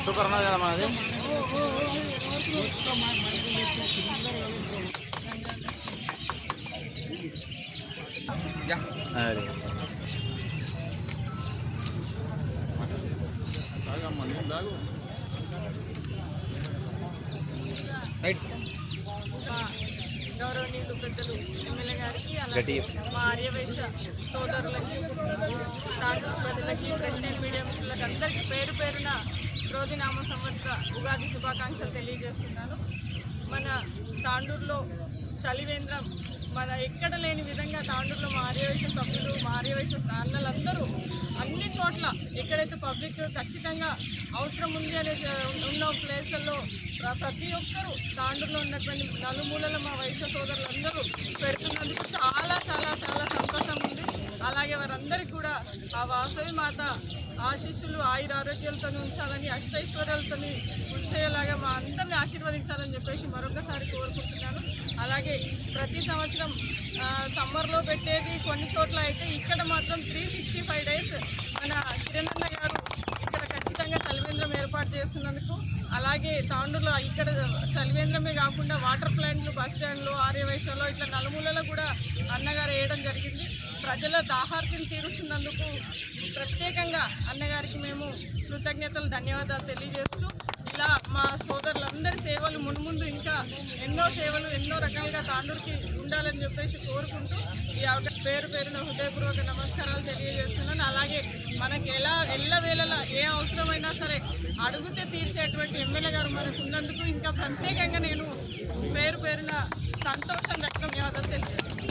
Super ఉన్నది కదా మనది. గౌరవనీయులు పెద్దలు ఎమ్మెల్యే గారికి, అలాగే మా ఆర్యవైశ్య సోదరులకి, తాండూరు ప్రజలకి, ప్రెస్ అండ్ మీడియా మిత్రులకి అందరికీ పేరు పేరున క్రోధినామ సంవత్సర ఉగాది శుభాకాంక్షలు తెలియజేస్తున్నాను. మన తాండూరులో చలివేంద్రం మన ఎక్కడ లేని విధంగా తాండూరులో మా ఆర్యవైశ్య సభ్యులు, మా ఆర్యవైశ్య అన్నలందరూ అన్ని చోట్ల ఎక్కడైతే పబ్లిక్ ఖచ్చితంగా అవసరం ఉంది అనే ఉన్న ప్లేస్లలో ప్రతి ఒక్కరూ తాండూరులో ఉన్నటువంటి నలుమూలల మా వైశ్య సోదరులందరూ పెడుతున్నందుకు చాలా చాలా చాలా సంతోషం ఉంది. అలాగే వారందరికీ కూడా ఆ వాసవి మాత ఆశీస్సులు ఆయురారోగ్యాలతో ఉంచాలని, అష్టైశ్వర్యాలతో ఉంచేలాగా మా అందరినీ ఆశీర్వదించాలని చెప్పేసి మరొకసారి కోరుకుంటున్నాను. అలాగే ప్రతి సంవత్సరం సమ్మర్లో పెట్టేది కొన్ని చోట్ల అయితే ఇక్కడ మాత్రం 365 days మన కిరణ్ గారు ఇక్కడ ఖచ్చితంగా చలివేంద్రం ఏర్పాటు చేస్తున్నందుకు, అలాగే తాండూరులో ఇక్కడ చలివేంద్రమే కాకుండా వాటర్ ప్లాంట్లు, బస్ స్టాండ్లు, ఆర్యవైశ్యలో ఇట్లా నలుమూలలో కూడా అన్నగారు వేయడం జరిగింది. ప్రజల దాహార్తిని తీరుస్తున్నందుకు ప్రత్యేకంగా అన్నగారికి మేము కృతజ్ఞతలు, ధన్యవాదాలు తెలియజేస్తూ, ఇలా మా సోదరులందరి సేవలు మున్ముందు ఇంకా ఎన్నో సేవలు ఎన్నో రకాలుగా తాండూరుకి ఉండాలని చెప్పేసి కోరుకుంటూ ఈ పేరు పేరున హృదయపూర్వక నమస్కారాలు తెలియజేస్తున్నాను. అలాగే మనకి ఎల్లవేళలా ఏ అవసరమైనా సరే అడుగుతే తీర్చేటువంటి ఎమ్మెల్యే గారు మనకు ఉన్నందుకు ఇంకా ప్రత్యేకంగా నేను పేరు పేరున సంతోషం ధన్యవాదాలు తెలియజేస్తున్నాను.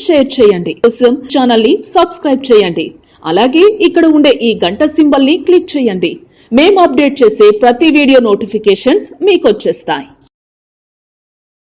షేర్ చేయండి. కోసం ఛానల్ ని సబ్స్క్రైబ్ చేయండి. అలాగే ఇక్కడ ఉండే ఈ గంట సింబల్ ని క్లిక్ చేయండి. మేము అప్డేట్ చేసే ప్రతి వీడియో నోటిఫికేషన్స్ మీకు వచ్చేస్తాయి.